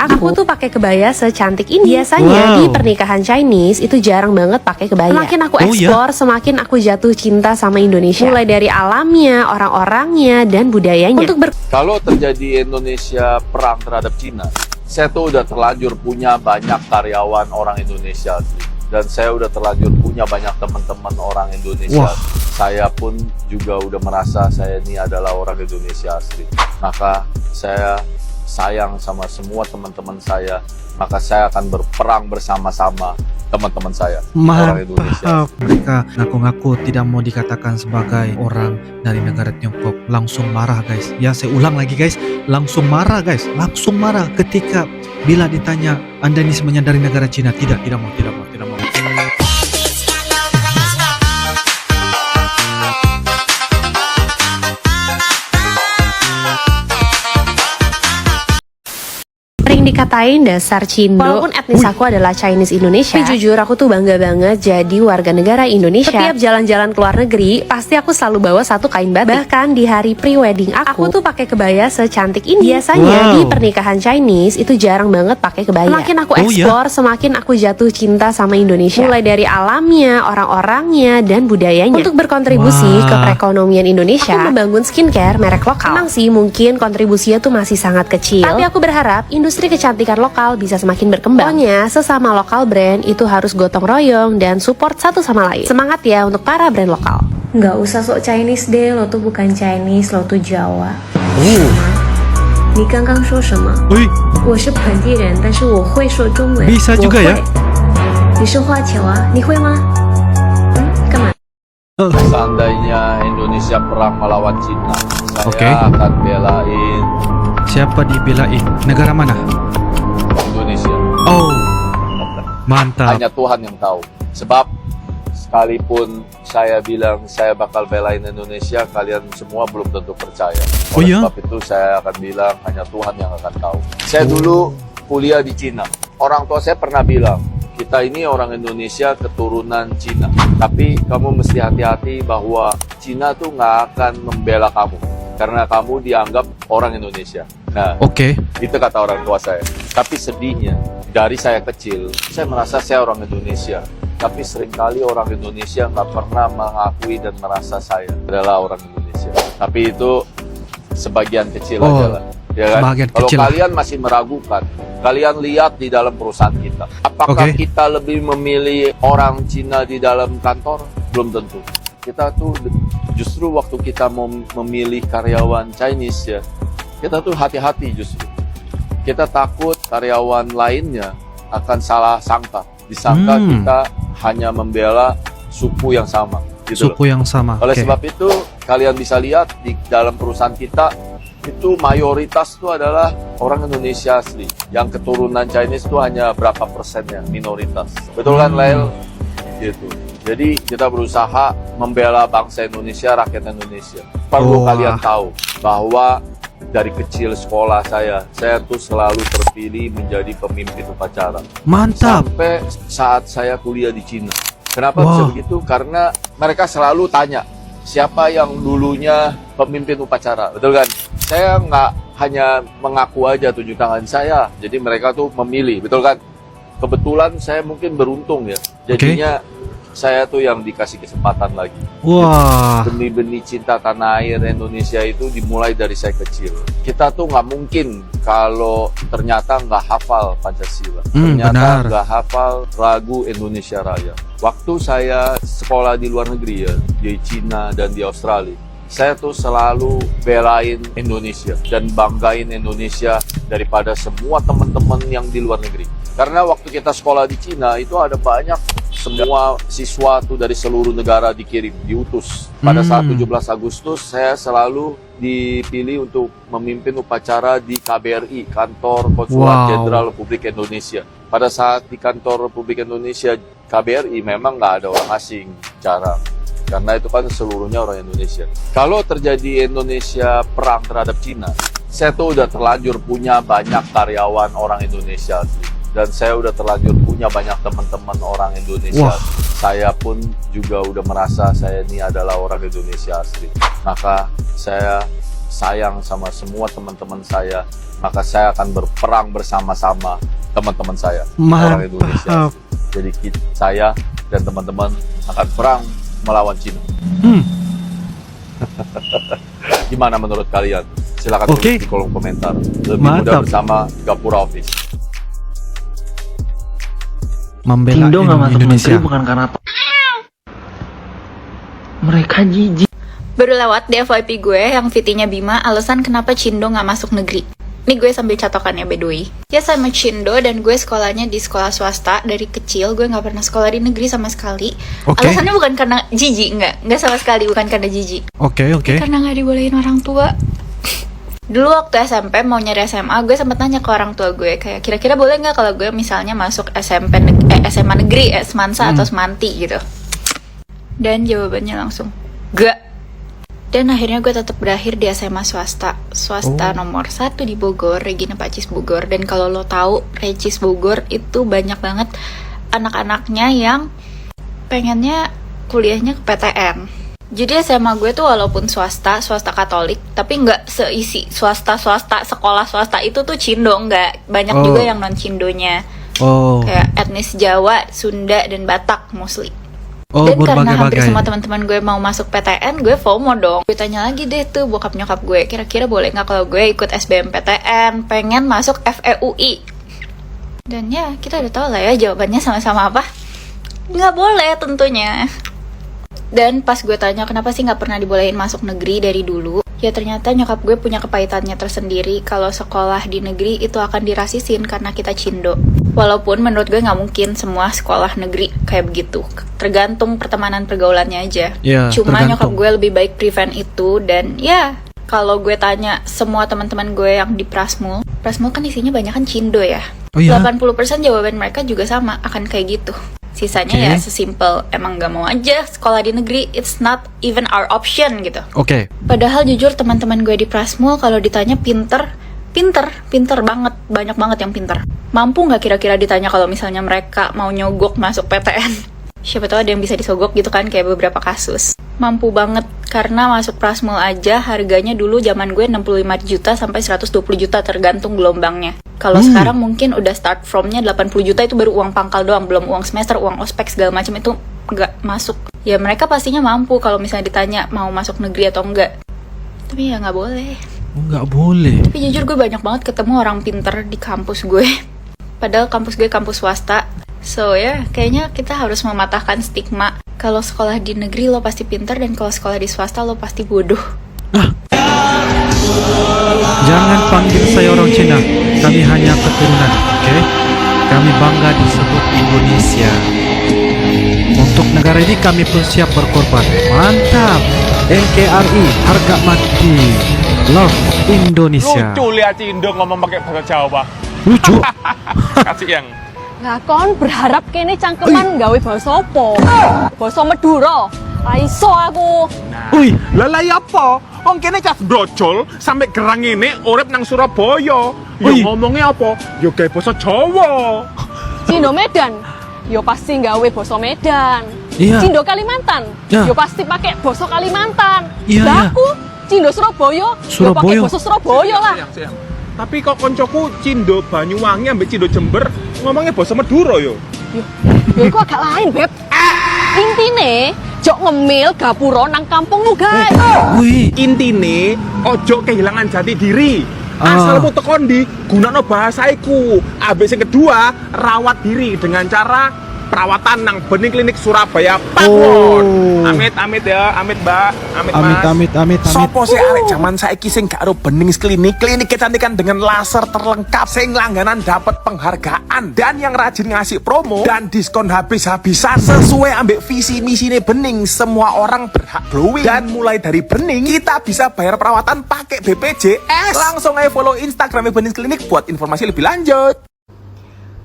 Aku tuh pakai kebaya secantik ini. Biasanya di pernikahan Chinese itu jarang banget pakai kebaya. Semakin aku explore, semakin aku jatuh cinta sama Indonesia. Mulai dari alamnya, orang-orangnya, dan budayanya. Kalau terjadi Indonesia perang terhadap Cina, saya tuh udah terlanjur punya banyak karyawan orang Indonesia sih. Dan saya udah terlanjur punya banyak teman-teman orang Indonesia. Saya pun juga udah merasa saya ini adalah orang Indonesia asli. Maka saya sayang sama semua teman-teman saya. Maka saya akan berperang bersama-sama teman-teman saya, orang Indonesia. Mereka ngaku-ngaku tidak mau dikatakan sebagai orang dari negara Tiongkok. Langsung marah guys. Ya, saya ulang lagi guys. Langsung marah guys. Langsung marah ketika bila ditanya, Anda ini sebenarnya dari negara Cina. Tidak mau. Sering dikatain dasar Cindo. Walaupun etnis aku adalah Chinese Indonesia, tapi jujur aku tuh bangga banget jadi warga negara Indonesia. Setiap jalan-jalan ke luar negeri, pasti aku selalu bawa satu kain batik. Bahkan di hari pre-wedding aku tuh pakai kebaya secantik ini. Biasanya di pernikahan Chinese itu jarang banget pakai kebaya. Semakin aku explore, semakin aku jatuh cinta sama Indonesia. Mulai dari alamnya, orang-orangnya, dan budayanya. Untuk berkontribusi ke perekonomian Indonesia, aku membangun skincare merek lokal. Emang sih mungkin kontribusinya tuh masih sangat kecil, tapi aku berharap industri kecantikan lokal bisa semakin berkembang. Pokoknya sesama lokal brand itu harus gotong royong dan support satu sama lain. Semangat ya untuk para brand lokal. Nggak usah sok Chinese deh, lo tuh bukan Chinese, lo tuh Jawa. 你刚刚说什么？我是本地人，但是我会说中文。 Bisa juga ya? 你是华侨啊？你会吗？干嘛？ Seandainya Indonesia perang melawan Cina, saya akan belain Siapa dibelain? Negara mana? Indonesia. Oh, mantap. Hanya Tuhan yang tahu. Sebab sekalipun saya bilang saya bakal belain Indonesia, kalian semua belum tentu percaya. Oleh sebab itu saya akan bilang hanya Tuhan yang akan tahu. Saya dulu kuliah di Cina. Orang tua saya pernah bilang, kita ini orang Indonesia keturunan Cina. Tapi kamu mesti hati-hati bahwa Cina tuh nggak akan membela kamu. Karena kamu dianggap orang Indonesia. Nah, itu kata orang tua saya. Tapi sedihnya, dari saya kecil, saya merasa saya orang Indonesia. Tapi seringkali orang Indonesia nggak pernah mengakui dan merasa saya adalah orang Indonesia. Tapi itu sebagian kecil aja lah. Ya kan? Kalau kalian masih meragukan, kalian lihat di dalam perusahaan kita. Apakah kita lebih memilih orang Cina di dalam kantor? Belum tentu. Kita tuh justru waktu kita mau memilih karyawan Chinese ya, kita tuh hati-hati justru. Kita takut karyawan lainnya akan salah sangka. Disangka kita hanya membela suku yang sama. Gitu yang sama. Oleh sebab itu, kalian bisa lihat di dalam perusahaan kita, itu mayoritas itu adalah orang Indonesia asli. Yang keturunan Chinese itu hanya berapa persennya, minoritas. Betul kan, Lail? Gitu. Jadi kita berusaha membela bangsa Indonesia, rakyat Indonesia. Perlu kalian tahu bahwa dari kecil sekolah saya tuh selalu terpilih menjadi pemimpin upacara. Mantap. Sampai saat saya kuliah di Cina. Kenapa bisa begitu? Karena mereka selalu tanya, siapa yang dulunya pemimpin upacara, betul kan? Saya nggak hanya mengaku aja tunjuk tangan saya, jadi mereka tuh memilih, betul kan? Kebetulan saya mungkin beruntung ya, jadinya saya tuh yang dikasih kesempatan lagi. Benih-benih cinta tanah air Indonesia itu dimulai dari saya kecil. Kita tuh nggak mungkin kalau ternyata nggak hafal Pancasila, ternyata nggak hafal lagu Indonesia Raya. Waktu saya sekolah di luar negeri ya, di Cina dan di Australia, saya tuh selalu belain Indonesia dan banggain Indonesia daripada semua teman-teman yang di luar negeri. Karena waktu kita sekolah di Cina itu ada banyak, semua siswa tuh dari seluruh negara dikirim, diutus. Pada saat 17 Agustus saya selalu dipilih untuk memimpin upacara di KBRI, Kantor Konsulat Jenderal Republik Indonesia. Pada saat di Kantor Republik Indonesia KBRI memang nggak ada orang asing, jarang. Karena itu kan seluruhnya orang Indonesia. Kalau terjadi Indonesia perang terhadap Cina, saya tuh udah terlanjur punya banyak karyawan orang Indonesia sih. Dan saya udah terlanjur punya banyak teman-teman orang Indonesia. Saya pun juga udah merasa saya ini adalah orang Indonesia asli. Maka saya sayang sama semua teman-teman saya, maka saya akan berperang bersama-sama teman-teman saya, orang Indonesia. Jadi saya dan teman-teman akan perang melawan Cina. Gimana menurut kalian? Silakan tulis di kolom komentar. Lebih mudah bersama Gapura Office. Membela Cindo nggak masuk Indonesia negeri bukan karena mereka jijik. Baru lewat di FYP gue yang VT-nya Bima, alasan kenapa Cindo nggak masuk negeri. Ini gue sambil catokannya by the way. Ya sama Cindo, dan gue sekolahnya di sekolah swasta. Dari kecil gue nggak pernah sekolah di negeri sama sekali. Alasannya bukan karena jijik, nggak sama sekali, bukan karena jijik. Karena nggak dibolehin orang tua. Dulu waktu SMP mau nyari SMA, gue sempat nanya ke orang tua gue kayak kira-kira boleh nggak kalau gue misalnya masuk SMA negeri, Semansa atau Semanti gitu. Dan jawabannya langsung gak. Dan akhirnya gue tetap berakhir di SMA swasta nomor 1 di Bogor, Regina Pacis Bogor. Dan kalau lo tahu Regis Bogor itu banyak banget anak-anaknya yang pengennya kuliahnya ke PTN. Jadi SMA gue tuh walaupun swasta Katolik, tapi nggak seisi swasta sekolah swasta itu tuh Cindo, nggak banyak juga yang non Cindonya. Kayak etnis Jawa, Sunda dan Batak mostly. Dan karena hampir semua teman-teman gue mau masuk PTN, gue FOMO dong. Gue tanya lagi deh tuh bokap nyokap gue, kira-kira boleh nggak kalau gue ikut SBMPTN, pengen masuk FEUI. Dan ya kita udah tahu lah ya jawabannya sama-sama apa. Nggak boleh tentunya. Dan pas gue tanya kenapa sih nggak pernah dibolehin masuk negeri dari dulu, ya ternyata nyokap gue punya kepahitannya tersendiri kalau sekolah di negeri itu akan dirasisin karena kita Cindo. Walaupun menurut gue nggak mungkin semua sekolah negeri kayak begitu, tergantung pertemanan pergaulannya aja. Cuma nyokap gue lebih baik prevent itu. Dan ya kalau gue tanya semua teman-teman gue yang di Prasmul kan isinya banyak kan Cindo ya. 80% jawaban mereka juga sama, akan kayak gitu. Sisanya ya sesimpel emang gak mau aja sekolah di negeri, it's not even our option gitu. Padahal jujur teman-teman gue di Prasmul kalau ditanya pinter banget, banyak banget yang pinter. Mampu gak kira-kira ditanya kalau misalnya mereka mau nyogok masuk PTN? Siapa tahu ada yang bisa disogok gitu kan, kayak beberapa kasus. Mampu banget, karena masuk Prasmul aja harganya dulu zaman gue 65 juta sampai 120 juta tergantung gelombangnya. Kalau sekarang mungkin udah start from-nya 80 juta, itu baru uang pangkal doang, belum uang semester, uang ospek segala macam itu nggak masuk. Ya mereka pastinya mampu kalau misalnya ditanya mau masuk negeri atau enggak. Tapi ya nggak boleh. Nggak boleh. Tapi jujur gue banyak banget ketemu orang pinter di kampus gue. Padahal kampus gue kampus swasta. So ya, kayaknya kita harus mematahkan stigma kalau sekolah di negeri lo pasti pintar dan kalau sekolah di swasta lo pasti bodoh. Jangan panggil saya orang Cina. Kami hanya keturunan, oke? Kami bangga disebut Indonesia. Untuk negara ini kami pun siap berkorban. Mantap. NKRI, harga mati. Love Indonesia. Lucu lihat Cindo ngomong pakai bahasa Jawa. Lucu. Kasih yang Nah, kon berharap kene cangkeman gawe basa apa? Basa Madura. Ra iso aku. Wih, lalai apa? Wong kene cas brojol sampai gerang ini urip nang Surabaya. Ya ngomongnya apa? Ya gawe basa Jawa. Cindo Medan, yo pasti gawe basa Medan. Cindo Kalimantan, yo pasti pakai basa Kalimantan. Lah aku Cindo Surabaya, yo pakai basa Surabaya lah. Tapi kok koncoku Cindo Banyuwangi ambek Cindo Jember ngomongnya basa Madura yo. Yo iku agak lain, Beb. Intine jok ngemil gapura nang kampungmu, guys. Intine ojo kehilangan jati diri. Asalmu tekan di gunakno bahasaiku. Abis yang kedua, rawat diri dengan cara perawatan nang Bening Klinik Surabaya Pawon. Amit ya, amit Mbak, amit Mas. Sopo sih arek zaman saiki sing gak ero Bening Klinik kecantikan dengan laser terlengkap, sing langganan dapat penghargaan dan yang rajin ngasih promo dan diskon habis-habisan sesuai ambek visi misine Bening. Semua orang berhak glowing dan mulai dari Bening kita bisa bayar perawatan pakai BPJS. Langsung aja follow Instagramnya Bening Klinik buat informasi lebih lanjut.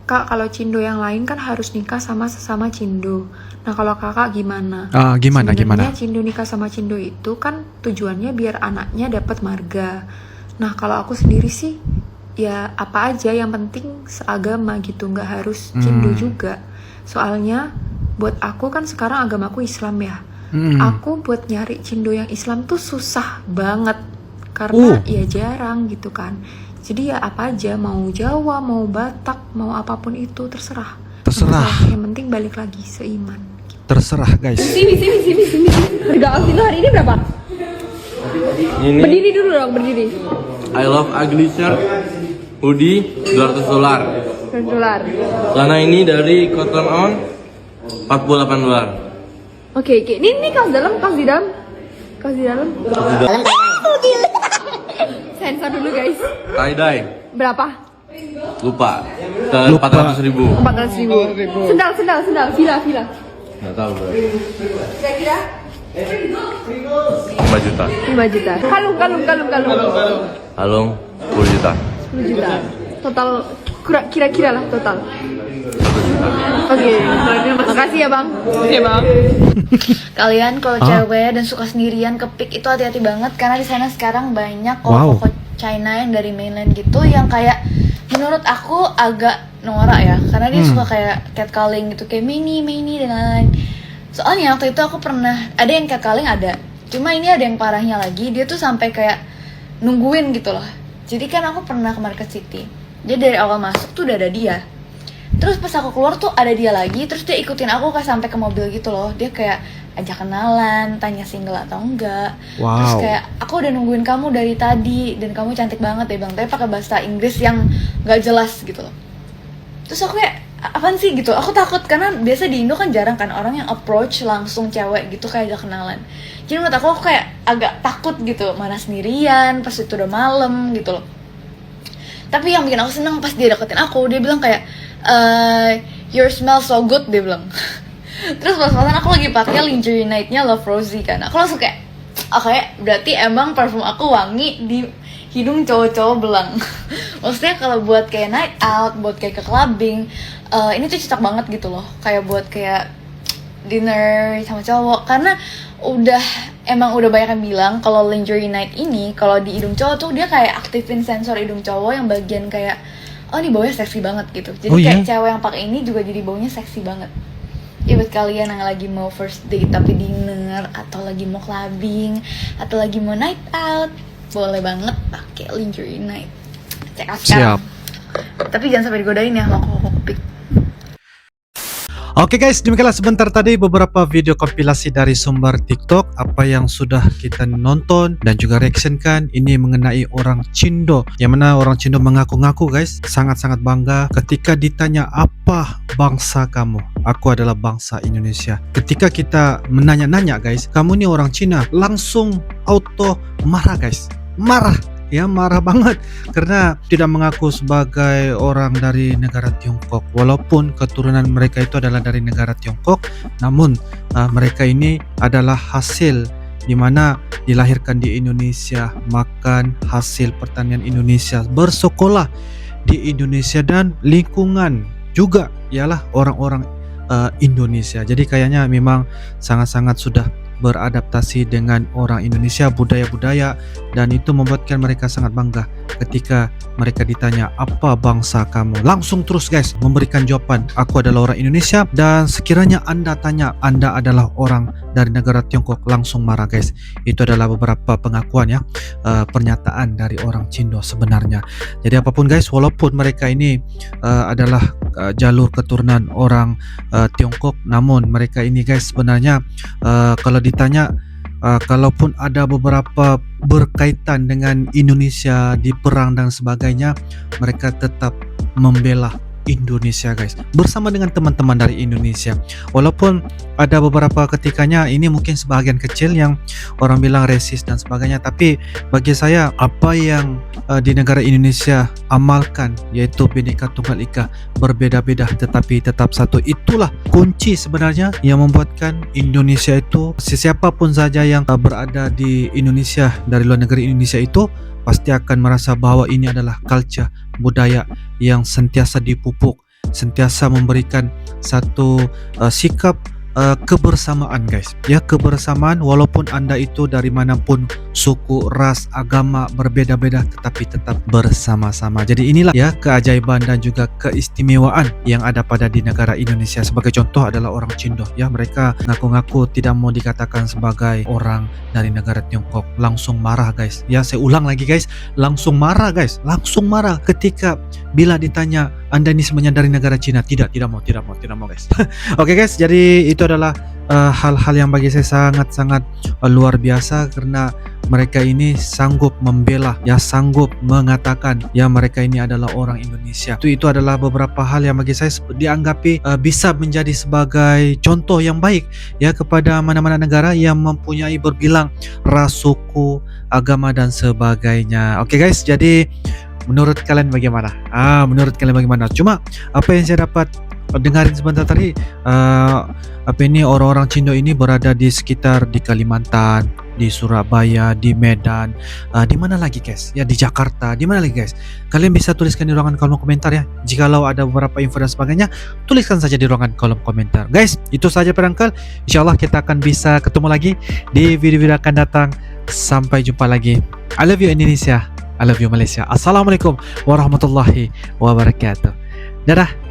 Kak, kalau Cindo yang lain kan harus nikah sama sesama Cindo. Nah, kalau kakak gimana? Gimana? Sebenarnya Cindo nikah sama Cindo itu kan tujuannya biar anaknya dapat marga. Nah, kalau aku sendiri sih, ya apa aja yang penting seagama gitu, nggak harus Cindo juga. Soalnya buat aku kan sekarang agamaku Islam ya. Aku buat nyari Cindo yang Islam tuh susah banget. karena ya jarang gitu kan. Jadi ya apa aja, mau Jawa, mau Batak, mau apapun itu terserah. Yang penting balik lagi seiman. Terserah guys. Sini. Harga Alvino hari ini berapa? Ini Berdiri dulu dong, berdiri. I love ugly shirt hoodie $200. $100. Celana ini dari Cotton On $48. Oke. Ini kaos dalam. Sensor dulu guys. Tie dye Berapa? lupa 400.000. 400.000. Sendal. Villa. Nggak tahu bro. Kira-kira 5 juta. 5 juta. Kalung. Kalung 10 juta. 10 juta. Total kira-kira lah total. 1 juta. Oke. Makasih ya bang. Oke bang. Kalian kalau cewek dan suka sendirian ke PIK itu hati-hati banget karena di sana sekarang banyak koko China yang dari mainland gitu yang kayak menurut aku agak norak ya karena dia suka kayak catcalling gitu kayak Mini dan lain-lain. Soalnya waktu itu aku pernah ada yang catcalling ada, cuma ini ada yang parahnya lagi, dia tuh sampai kayak nungguin gitu loh. Jadi kan aku pernah ke Market City, dia dari awal masuk tuh udah ada dia. Terus pas aku keluar tuh ada dia lagi, terus dia ikutin aku sampai ke mobil gitu loh. Dia kayak ajak kenalan, tanya single atau enggak. Terus kayak aku udah nungguin kamu dari tadi dan kamu cantik banget ya bang, tapi pakai bahasa Inggris yang nggak jelas gitu loh. Terus aku kayak apaan sih gitu, aku takut karena biasa di Indo kan jarang kan orang yang approach langsung cewek gitu kayak ajak kenalan. Jadi menurut aku kayak agak takut gitu, mana sendirian, pas itu udah malam gitu loh. Tapi yang bikin aku seneng pas dia deketin aku, dia bilang kayak your smell so good, dia bilang. Terus pas-pasan aku lagi pakai lingerie night-nya Love Rosie kan, aku langsung kayak oke, berarti emang parfum aku wangi di hidung cowok-cowok belang. Maksudnya kalau buat kayak night out, buat kayak ke clubbing, ini tuh cocok banget gitu loh, kayak buat kayak dinner sama cowok. Karena emang udah banyak yang bilang kalau lingerie night ini kalau di hidung cowok tuh dia kayak aktifin sensor hidung cowok yang bagian kayak ini baunya seksi banget gitu. Jadi kayak cewek yang pakai ini juga jadi baunya seksi banget. Ya buat kalian yang lagi mau first date tapi dinner, atau lagi mau clubbing, atau lagi mau night out, boleh banget pakai lingerie night. Check out sekarang. Tapi jangan sampai digodain ya mau kepik. Oke guys, demikianlah sebentar tadi beberapa video kompilasi dari sumber TikTok apa yang sudah kita nonton dan juga reactionkan. Ini mengenai orang Cindo, yang mana orang Cindo mengaku-ngaku guys sangat-sangat bangga ketika ditanya apa bangsa kamu. Aku adalah bangsa Indonesia. Ketika kita menanya-nanya guys, kamu ini orang Cina, langsung auto marah guys, marah banget karena tidak mengaku sebagai orang dari negara Tiongkok. Walaupun keturunan mereka itu adalah dari negara Tiongkok, namun mereka ini adalah hasil di mana dilahirkan di Indonesia, makan hasil pertanian Indonesia, bersekolah di Indonesia, dan lingkungan juga ialah orang-orang Indonesia. Jadi kayaknya memang sangat-sangat sudah beradaptasi dengan orang Indonesia, budaya-budaya, dan itu membuatkan mereka sangat bangga ketika mereka ditanya apa bangsa kamu. Langsung terus guys memberikan jawaban, aku adalah orang Indonesia. Dan sekiranya anda tanya anda adalah orang dari negara Tiongkok, langsung marah guys. Itu adalah beberapa pengakuan ya, pernyataan dari orang Cindo sebenarnya. Jadi apapun guys, walaupun mereka ini adalah jalur keturunan orang Tiongkok, namun mereka ini guys sebenarnya kalau ditanya kalaupun ada beberapa berkaitan dengan Indonesia di perang dan sebagainya, mereka tetap membela Indonesia guys, bersama dengan teman-teman dari Indonesia. Walaupun ada beberapa ketikanya ini mungkin sebagian kecil yang orang bilang resis dan sebagainya, tapi bagi saya apa yang di negara Indonesia amalkan, yaitu Bhinneka Tunggal Ika, berbeda-beda tetapi tetap satu. Itulah kunci sebenarnya yang membuatkan Indonesia itu, siapapun saja yang berada di Indonesia dari luar negeri Indonesia itu pasti akan merasa bahwa ini adalah culture, budaya yang sentiasa dipupuk, sentiasa memberikan satu sikap kebersamaan guys. Ya, kebersamaan walaupun Anda itu dari manapun, suku, ras, agama berbeda-beda, tetapi tetap bersama-sama. Jadi inilah ya keajaiban dan juga keistimewaan yang ada pada di negara Indonesia. Sebagai contoh adalah orang Cindo ya, mereka ngaku-ngaku tidak mau dikatakan sebagai orang dari negara Tiongkok. Langsung marah guys. Ya, saya ulang lagi guys, langsung marah guys, langsung marah ketika bila ditanya Anda ini sebenarnya dari negara Cina. Tidak mau guys. Oke guys, jadi itu adalah hal-hal yang bagi saya sangat-sangat luar biasa, karena mereka ini sanggup membela ya, sanggup mengatakan ya mereka ini adalah orang Indonesia. Itu adalah beberapa hal yang bagi saya dianggapi bisa menjadi sebagai contoh yang baik ya kepada mana-mana negara yang mempunyai berbilang ras, suku, agama dan sebagainya. Oke guys, jadi menurut kalian bagaimana? Menurut kalian bagaimana? Cuma apa yang saya dapat dengarin sebentar tadi, orang-orang Cindo ini berada di sekitar di Kalimantan, di Surabaya, di Medan, di mana lagi guys? Ya di Jakarta, di mana lagi guys? Kalian bisa tuliskan di ruangan kolom komentar ya. Jikalau ada beberapa info dan sebagainya, tuliskan saja di ruangan kolom komentar. Guys, itu saja perangkal. Insyaallah kita akan bisa ketemu lagi di video-video akan datang. Sampai jumpa lagi. I love you Indonesia. I love you Malaysia. Assalamualaikum warahmatullahi wabarakatuh. Dadah.